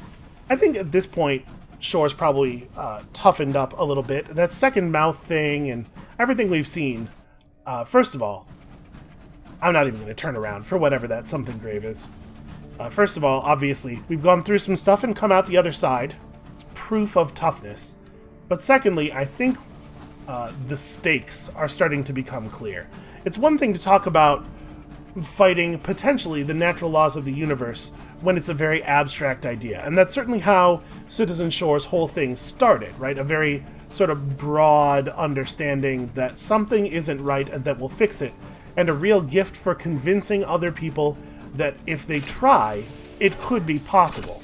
I think at this point, Shore's probably toughened up a little bit. That second mouth thing and everything we've seen. First of all, I'm not even going to turn around for whatever that something grave is. First of all, obviously, we've gone through some stuff and come out the other side. It's proof of toughness. But secondly, I think the stakes are starting to become clear. It's one thing to talk about fighting, potentially, the natural laws of the universe when it's a very abstract idea. And that's certainly how Citizen Shore's whole thing started, right? A very sort of broad understanding that something isn't right and that we'll fix it, and a real gift for convincing other people that if they try, it could be possible.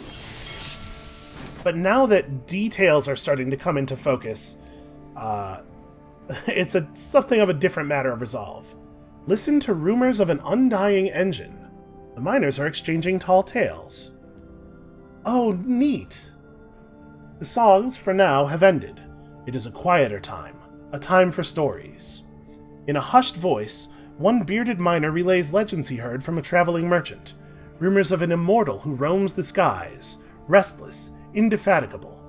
But now that details are starting to come into focus, it's something of a different matter of resolve. Listen to rumors of an undying engine. The miners are exchanging tall tales. Oh, neat. The songs, for now, have ended. It is a quieter time, a time for stories. In a hushed voice, one bearded miner relays legends he heard from a traveling merchant, rumors of an immortal who roams the skies, restless, indefatigable,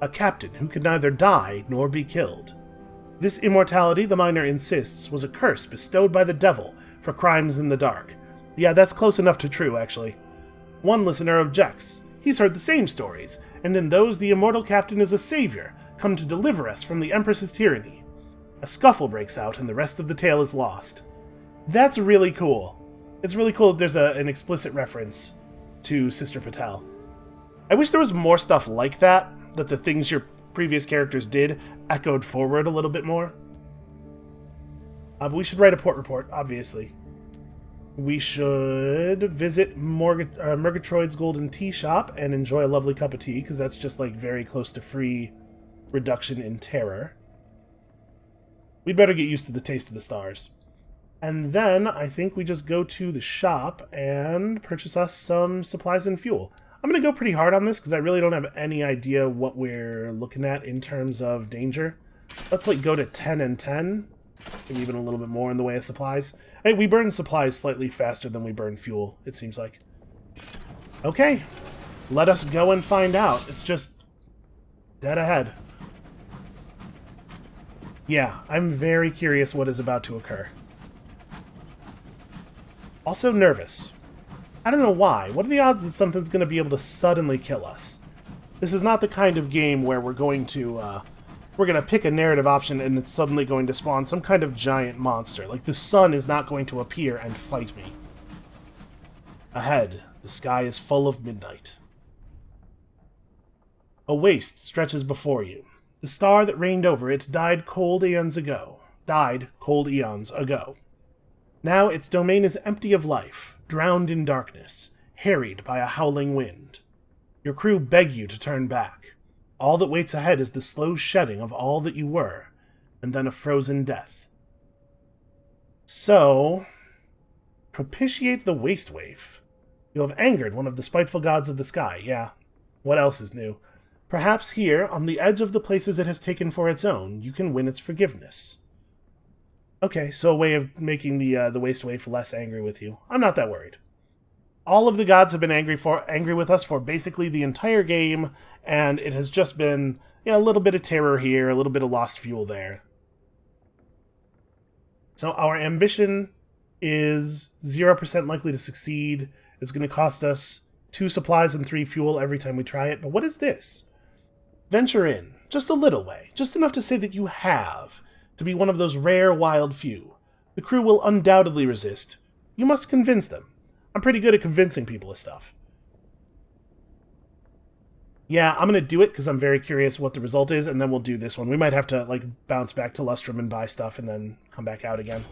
a captain who could neither die nor be killed. This immortality, the miner insists, was a curse bestowed by the devil for crimes in the dark. Yeah, that's close enough to true, actually. One listener objects. He's heard the same stories, and in those the immortal captain is a savior, come to deliver us from the Empress's tyranny. A scuffle breaks out, and the rest of the tale is lost. That's really cool. It's really cool that there's an explicit reference to Sister Patel. I wish there was more stuff like that the things your previous characters did echoed forward a little bit more. But we should write a port report, obviously. We should visit Murgatroyd's Golden Tea Shop and enjoy a lovely cup of tea, because that's just like very close to free reduction in terror. We'd better get used to the taste of the stars. And then I think we just go to the shop and purchase us some supplies and fuel. I'm going to go pretty hard on this because I really don't have any idea what we're looking at in terms of danger. Let's like go to 10 and 10, maybe even a little bit more in the way of supplies. Hey, we burn supplies slightly faster than we burn fuel, it seems like. Okay, let us go and find out. It's just dead ahead. Yeah, I'm very curious what is about to occur. Also nervous. I don't know why. What are the odds that something's going to be able to suddenly kill us? This is not the kind of game where we're going to pick a narrative option and it's suddenly going to spawn some kind of giant monster. Like, the sun is not going to appear and fight me. Ahead, the sky is full of midnight. A waste stretches before you. The star that reigned over it died cold eons ago. Now its domain is empty of life, drowned in darkness, harried by a howling wind. Your crew beg you to turn back. All that waits ahead is the slow shedding of all that you were, and then a frozen death. So, propitiate the waste waif. You have angered one of the spiteful gods of the sky, yeah. What else is new? Perhaps here, on the edge of the places it has taken for its own, you can win its forgiveness. Okay, so a way of making the waste waif less angry with you. I'm not that worried. All of the gods have been angry with us for basically the entire game, and it has just been a little bit of terror here, a little bit of lost fuel there. So our ambition is 0% likely to succeed. It's going to cost us 2 supplies and 3 fuel every time we try it. But what is this? Venture in, just a little way, just enough to say that you have, to be one of those rare wild few. The crew will undoubtedly resist. You must convince them. I'm pretty good at convincing people of stuff. Yeah, I'm going to do it because I'm very curious what the result is, and then we'll do this one. We might have to bounce back to Lustrum and buy stuff and then come back out again.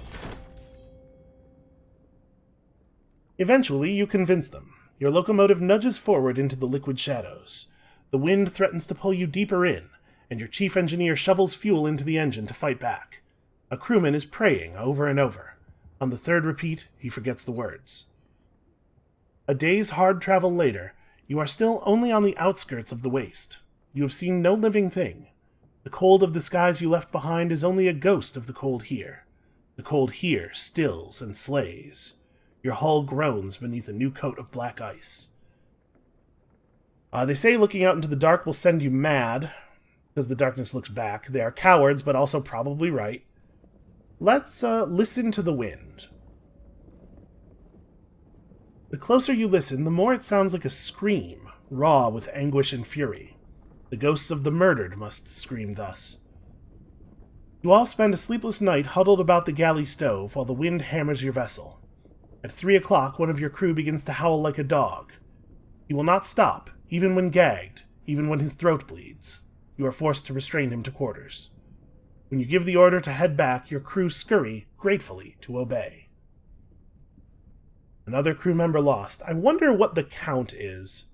Eventually, you convince them. Your locomotive nudges forward into the liquid shadows. The wind threatens to pull you deeper in, and your chief engineer shovels fuel into the engine to fight back. A crewman is praying over and over. On the 3rd repeat, he forgets the words. A day's hard travel later, you are still only on the outskirts of the waste. You have seen no living thing. The cold of the skies you left behind is only a ghost of the cold here. The cold here stills and slays. Your hull groans beneath a new coat of black ice. They say looking out into the dark will send you mad, because the darkness looks back. They are cowards, but also probably right. Let's listen to the wind. The closer you listen, the more it sounds like a scream, raw with anguish and fury. The ghosts of the murdered must scream thus. You all spend a sleepless night huddled about the galley stove while the wind hammers your vessel. At 3 o'clock, one of your crew begins to howl like a dog. He will not stop, even when gagged, even when his throat bleeds. You are forced to restrain him to quarters. When you give the order to head back, your crew scurry, gratefully, to obey. Another crew member lost. I wonder what the count is.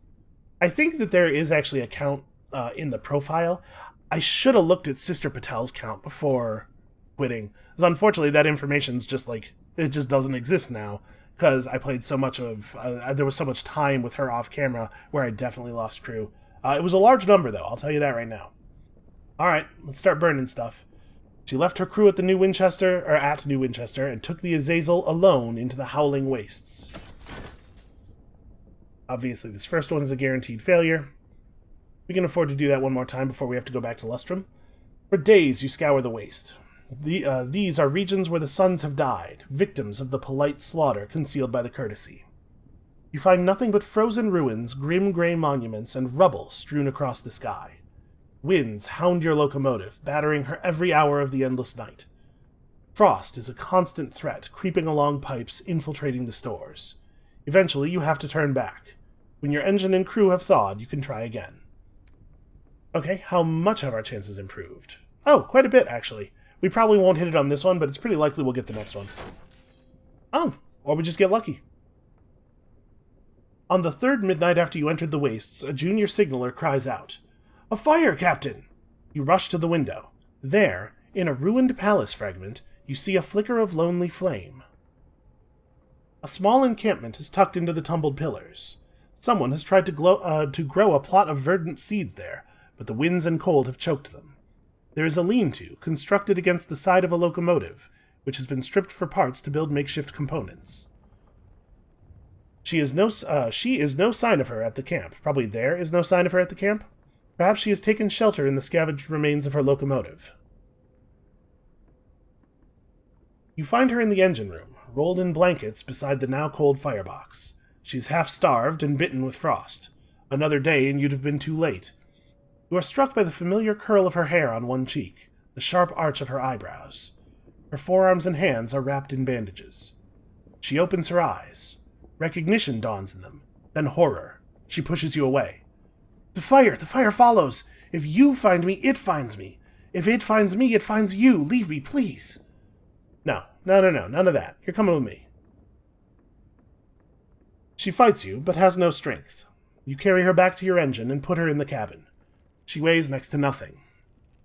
I think that there is actually a count in the profile. I should have looked at Sister Patel's count before quitting. Because unfortunately, that information's just like, it just doesn't exist now. Because I played so much of, there was so much time with her off camera where I definitely lost crew. It was a large number, though, I'll tell you that right now. Alright, let's start burning stuff. She left her crew at New Winchester, and took the Azazel alone into the howling wastes. Obviously, this first one is a guaranteed failure. We can afford to do that one more time before we have to go back to Lustrum. For days, you scour the waste. These are regions where the sons have died, victims of the polite slaughter concealed by the courtesy. You find nothing but frozen ruins, grim gray monuments, and rubble strewn across the sky. Winds hound your locomotive, battering her every hour of the endless night. Frost is a constant threat, creeping along pipes, infiltrating the stores. Eventually, you have to turn back. When your engine and crew have thawed, you can try again. Okay, how much have our chances improved? Oh, quite a bit, actually. We probably won't hit it on this one, but it's pretty likely we'll get the next one. Oh, or we just get lucky. On the third midnight after you entered the wastes, a junior signaler cries out, "A fire, Captain!" You rush to the window. There, in a ruined palace fragment, you see a flicker of lonely flame. A small encampment is tucked into the tumbled pillars. Someone has tried to grow a plot of verdant seeds there, but the winds and cold have choked them. There is a lean-to, constructed against the side of a locomotive, which has been stripped for parts to build makeshift components. She is no sign of her at the camp. Probably there is no sign of her at the camp. Perhaps she has taken shelter in the scavenged remains of her locomotive. You find her in the engine room, rolled in blankets beside the now-cold firebox. She's half-starved and bitten with frost. Another day and you'd have been too late. You are struck by the familiar curl of her hair on one cheek, the sharp arch of her eyebrows. Her forearms and hands are wrapped in bandages. She opens her eyes. Recognition dawns in them, then horror. She pushes you away. The fire follows! If you find me, it finds me! If it finds me, it finds you! Leave me, please! No, none of that. You're coming with me. She fights you, but has no strength. You carry her back to your engine and put her in the cabin. She weighs next to nothing.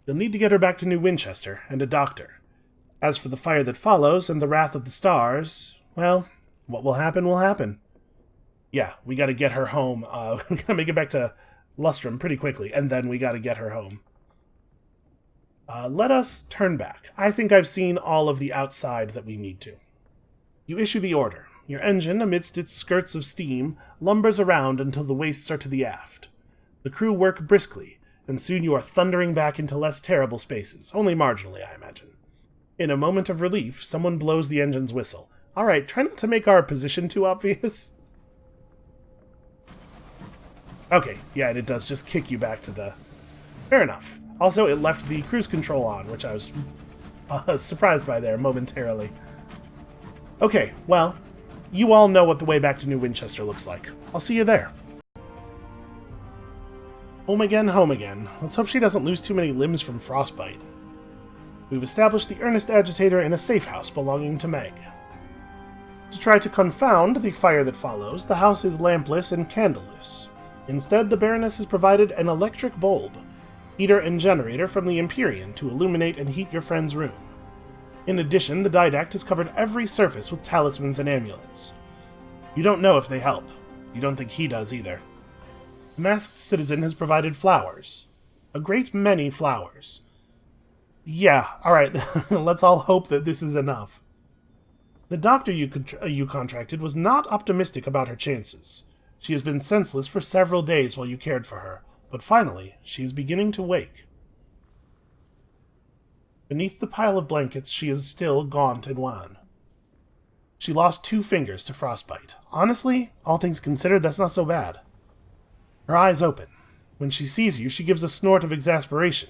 You'll need to get her back to New Winchester and a doctor. As for the fire that follows and the wrath of the stars, well, what will happen will happen. Yeah, we gotta get her home. We gotta make it back to Lustrum pretty quickly, and then we gotta get her home. Let us turn back. I think I've seen all of the outside that we need to. You issue the order. Your engine, amidst its skirts of steam, lumbers around until the wastes are to the aft. The crew work briskly, and soon you are thundering back into less terrible spaces, only marginally, I imagine. In a moment of relief, someone blows the engine's whistle. Alright, try not to make our position too obvious. Okay, yeah, and it does just kick you back to the... Fair enough. Also, it left the cruise control on, which I was surprised by there momentarily. Okay, well, you all know what the way back to New Winchester looks like. I'll see you there. Home again, home again. Let's hope she doesn't lose too many limbs from frostbite. We've established the earnest agitator in a safe house belonging to Meg. To try to confound the fire that follows, the house is lampless and candleless. Instead, the Baroness has provided an electric bulb, heater and generator from the Empyrean to illuminate and heat your friend's room. In addition, the Didact has covered every surface with talismans and amulets. You don't know if they help. You don't think he does either. The masked citizen has provided flowers. A great many flowers. Yeah, alright, let's all hope that this is enough. The doctor you contracted was not optimistic about her chances. She has been senseless for several days while you cared for her, but finally, she is beginning to wake. Beneath the pile of blankets, she is still gaunt and wan. She lost 2 fingers to frostbite. Honestly, all things considered, that's not so bad. Her eyes open. When she sees you, she gives a snort of exasperation.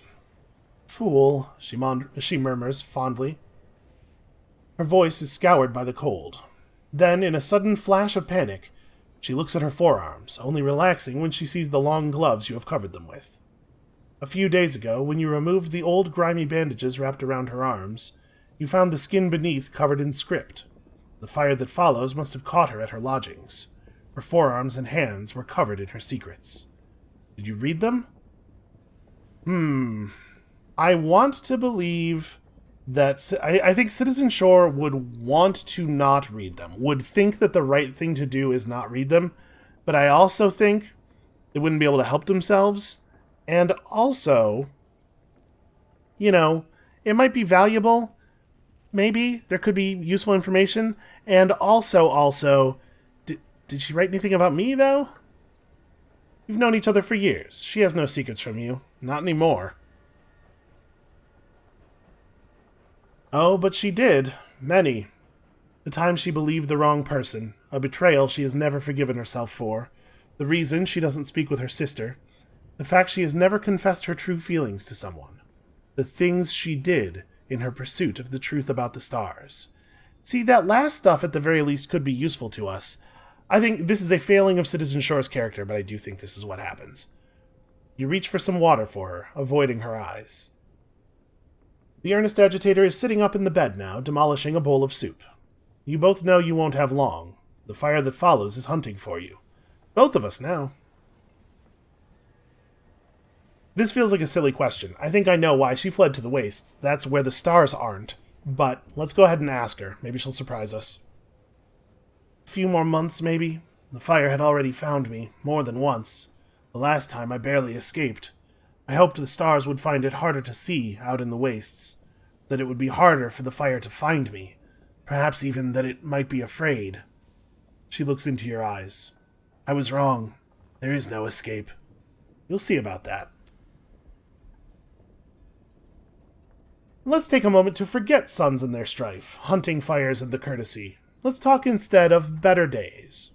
Fool, she murmurs fondly. Her voice is scoured by the cold. Then, in a sudden flash of panic, she looks at her forearms, only relaxing when she sees the long gloves you have covered them with. A few days ago, when you removed the old grimy bandages wrapped around her arms, you found the skin beneath covered in script. The fire that follows must have caught her at her lodgings. Her forearms and hands were covered in her secrets. Did you read them? I want to believe that... I think Citizen Shore would want to not read them, would think that the right thing to do is not read them, but I also think they wouldn't be able to help themselves, and also, it might be valuable. Maybe there could be useful information, and also, did she write anything about me, though? You've known each other for years. She has no secrets from you. Not anymore. Oh, but she did. Many. The time she believed the wrong person, a betrayal she has never forgiven herself for, the reason she doesn't speak with her sister, the fact she has never confessed her true feelings to someone, the things she did in her pursuit of the truth about the stars. See, that last stuff at the very least could be useful to us. I think this is a failing of Citizen Shore's character, but I do think this is what happens. You reach for some water for her, avoiding her eyes. The earnest agitator is sitting up in the bed now, demolishing a bowl of soup. You both know you won't have long. The fire that follows is hunting for you. Both of us now. This feels like a silly question. I think I know why she fled to the wastes. That's where the stars aren't. But let's go ahead and ask her. Maybe she'll surprise us. A few more months, maybe. The fire had already found me, more than once. The last time I barely escaped. I hoped the stars would find it harder to see out in the wastes. That it would be harder for the fire to find me. Perhaps even that it might be afraid. She looks into your eyes. I was wrong. There is no escape. You'll see about that. Let's take a moment to forget suns and their strife, hunting fires and the courtesy. Let's talk instead of better days.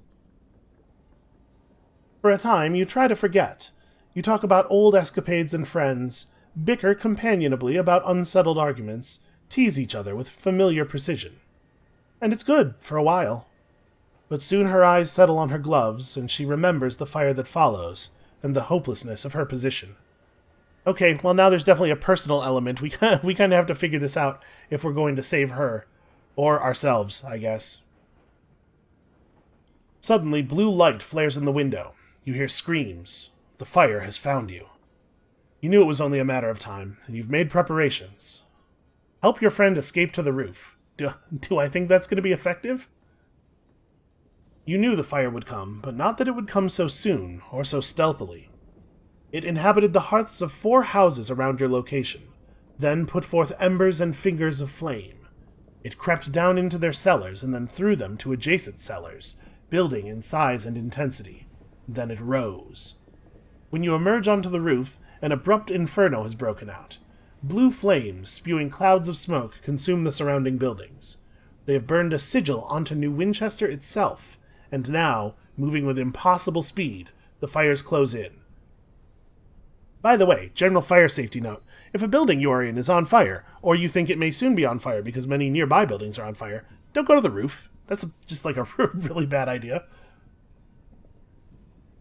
For a time, you try to forget. You talk about old escapades and friends, bicker companionably about unsettled arguments, tease each other with familiar precision. And it's good, for a while. But soon her eyes settle on her gloves, and she remembers the fire that follows, and the hopelessness of her position. Okay, well now there's definitely a personal element. We kind of have to figure this out if we're going to save her. Or ourselves, I guess. Suddenly, blue light flares in the window. You hear screams. The fire has found you. You knew it was only a matter of time, and you've made preparations. Help your friend escape to the roof. Do I think that's going to be effective? You knew the fire would come, but not that it would come so soon, or so stealthily. It inhabited the hearths of 4 houses around your location, then put forth embers and fingers of flame. It crept down into their cellars and then through them to adjacent cellars, building in size and intensity. Then it rose. When you emerge onto the roof, an abrupt inferno has broken out. Blue flames, spewing clouds of smoke, consume the surrounding buildings. They have burned a sigil onto New Winchester itself, and now, moving with impossible speed, the fires close in. By the way, general fire safety note. If a building you are in is on fire, or you think it may soon be on fire because many nearby buildings are on fire, don't go to the roof. That's just like a really bad idea.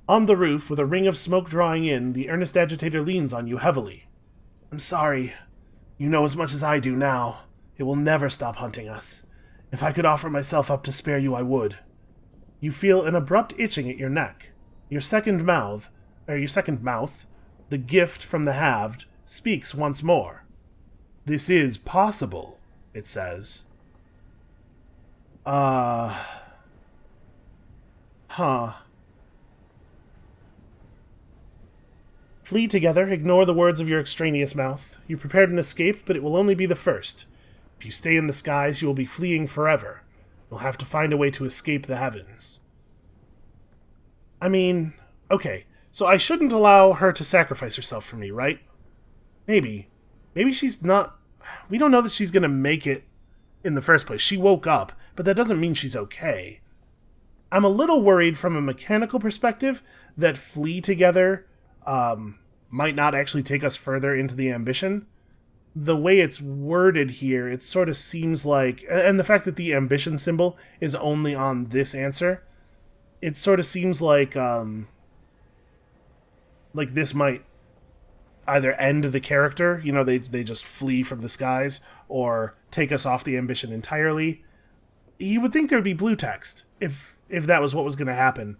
On the roof, with a ring of smoke drawing in, the earnest agitator leans on you heavily. I'm sorry. You know as much as I do now. It will never stop hunting us. If I could offer myself up to spare you, I would. You feel an abrupt itching at your neck. Your second mouth, the gift from the halved, speaks once more. This is possible, it says. Flee together, ignore the words of your extraneous mouth. You prepared an escape, but it will only be the first. If you stay in the skies, you will be fleeing forever. You'll have to find a way to escape the heavens. I mean, okay, so I shouldn't allow her to sacrifice herself for me, right? Maybe. Maybe she's not... We don't know that she's gonna make it in the first place. She woke up, but that doesn't mean she's okay. I'm a little worried from a mechanical perspective that flee together might not actually take us further into the ambition. The way it's worded here, it sort of seems like... And the fact that the ambition symbol is only on this answer, it sort of seems like this might either end the character, you know, they just flee from the skies, or take us off the ambition entirely. You would think there would be blue text if that was what was going to happen.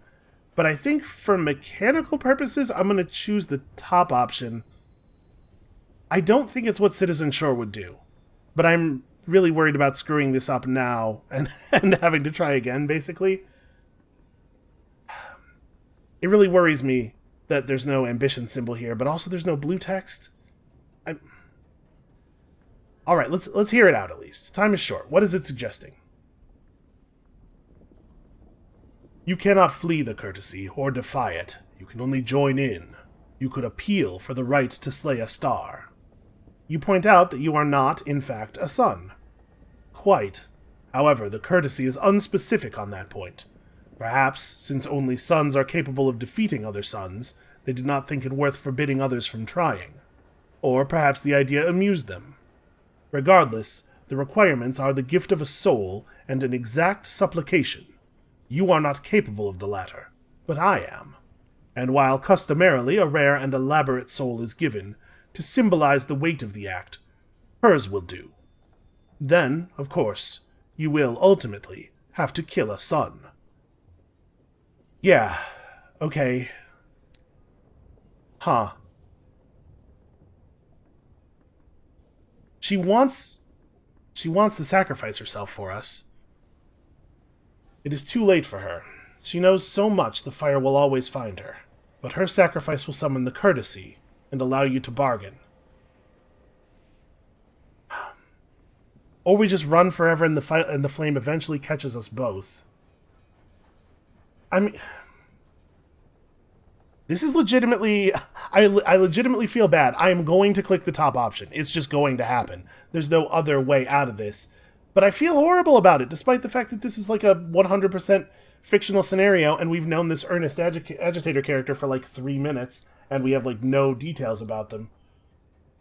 But I think for mechanical purposes, I'm going to choose the top option. I don't think it's what Citizen Shore would do, but I'm really worried about screwing this up now and having to try again, basically. It really worries me that there's no ambition symbol here, but also there's no blue text. Alright, let's hear it out at least. Time is short. What is it suggesting? You cannot flee the courtesy or defy it. You can only join in. You could appeal for the right to slay a star. You point out that you are not, in fact, a sun. Quite. However, the courtesy is unspecific on that point. Perhaps, since only suns are capable of defeating other suns, they did not think it worth forbidding others from trying. Or perhaps the idea amused them. Regardless, the requirements are the gift of a soul and an exact supplication. You are not capable of the latter, but I am. And while customarily a rare and elaborate soul is given, to symbolize the weight of the act, hers will do. Then, of course, you will ultimately have to kill a sun. Yeah, okay. Huh. She wants to sacrifice herself for us. It is too late for her. She knows so much the fire will always find her, but her sacrifice will summon the courtesy and allow you to bargain. Or we just run forever and the flame eventually catches us both. I mean, this is legitimately... I legitimately feel bad. I am going to click the top option. It's just going to happen. There's no other way out of this. But I feel horrible about it, despite the fact that this is like a 100% fictional scenario, and we've known this earnest agitator character for like 3 minutes, and we have like no details about them.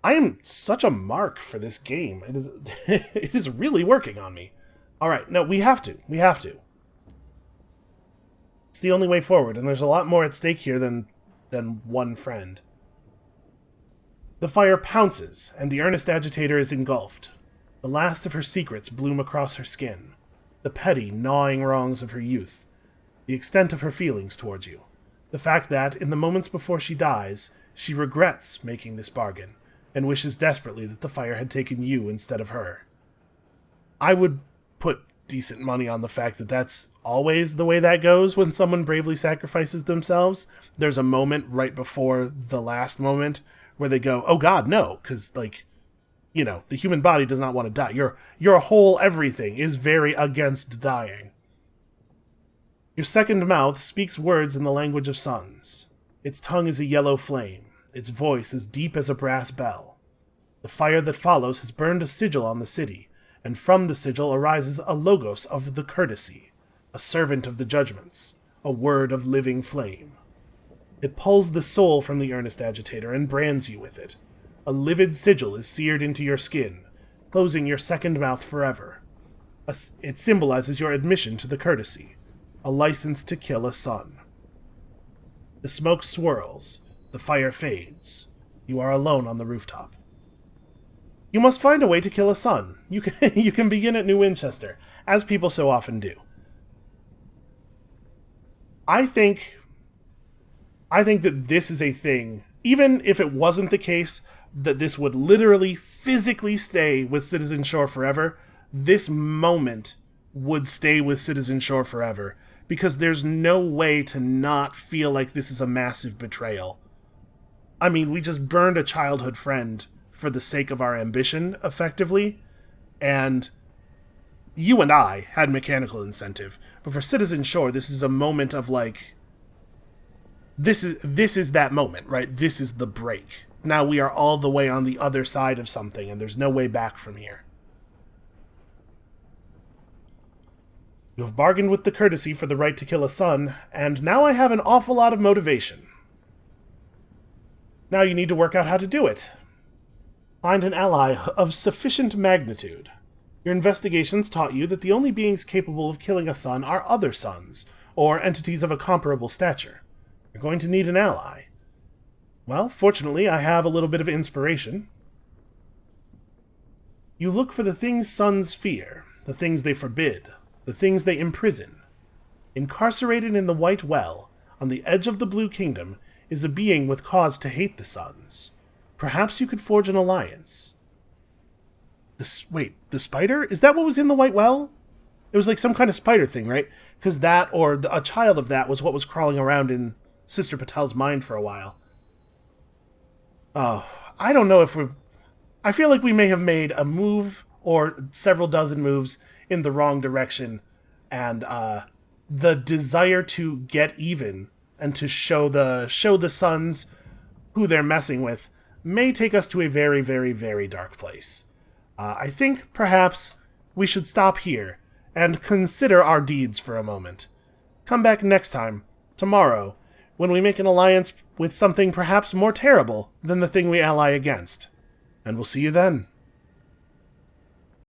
I am such a mark for this game. It is, it is really working on me. Alright, no, we have to. We have to. It's the only way forward, and there's a lot more at stake here than one friend. The fire pounces, and the earnest agitator is engulfed. The last of her secrets bloom across her skin. The petty, gnawing wrongs of her youth. The extent of her feelings towards you. The fact that, in the moments before she dies, she regrets making this bargain, and wishes desperately that the fire had taken you instead of her. I would put decent money on the fact that that's always the way that goes when someone bravely sacrifices themselves. There's a moment right before the last moment where they go, oh god, no, because, like, you know, the human body does not want to die. Your whole everything is very against dying. Your second mouth speaks words in the language of suns. Its tongue is a yellow flame. Its voice is deep as a brass bell. The fire that follows has burned a sigil on the city, and from the sigil arises a logos of the courtesy, a servant of the judgments, a word of living flame. It pulls the soul from the earnest agitator and brands you with it. A livid sigil is seared into your skin, closing your second mouth forever. It symbolizes your admission to the courtesy, a license to kill a sun. The smoke swirls, the fire fades. You are alone on the rooftop. You must find a way to kill a sun. You can begin at New Winchester, as people so often do. I think that this is a thing, even if it wasn't the case that this would literally physically stay with Citizen Shore forever, this moment would stay with Citizen Shore forever, because there's no way to not feel like this is a massive betrayal. I mean, we just burned a childhood friend for the sake of our ambition, effectively, and you and I had mechanical incentive, but for Citizen Shore, this is a moment of, like, this is that moment, right? This is the break. Now we are all the way on the other side of something, and there's no way back from here. You have bargained with the courtesy for the right to kill a son, and now I have an awful lot of motivation. Now you need to work out how to do it. Find an ally of sufficient magnitude. Your investigations taught you that the only beings capable of killing a son are other sons, or entities of a comparable stature. You're going to need an ally. Well, fortunately, I have a little bit of inspiration. You look for the things sons fear, the things they forbid, the things they imprison. Incarcerated in the White Well, on the edge of the Blue Kingdom, is a being with cause to hate the sons. Perhaps you could forge an alliance. Wait, the spider? Is that what was in the White Well? It was like some kind of spider thing, right? Because that, or a child of that, was what was crawling around in Sister Patel's mind for a while. Oh, I don't know if we've... I feel like we may have made a move, or several dozen moves, in the wrong direction, and the desire to get even and to show the sons who they're messing with may take us to a very, very, very dark place. I think perhaps we should stop here and consider our deeds for a moment. Come back next time, tomorrow, when we make an alliance with something perhaps more terrible than the thing we ally against. And we'll see you then.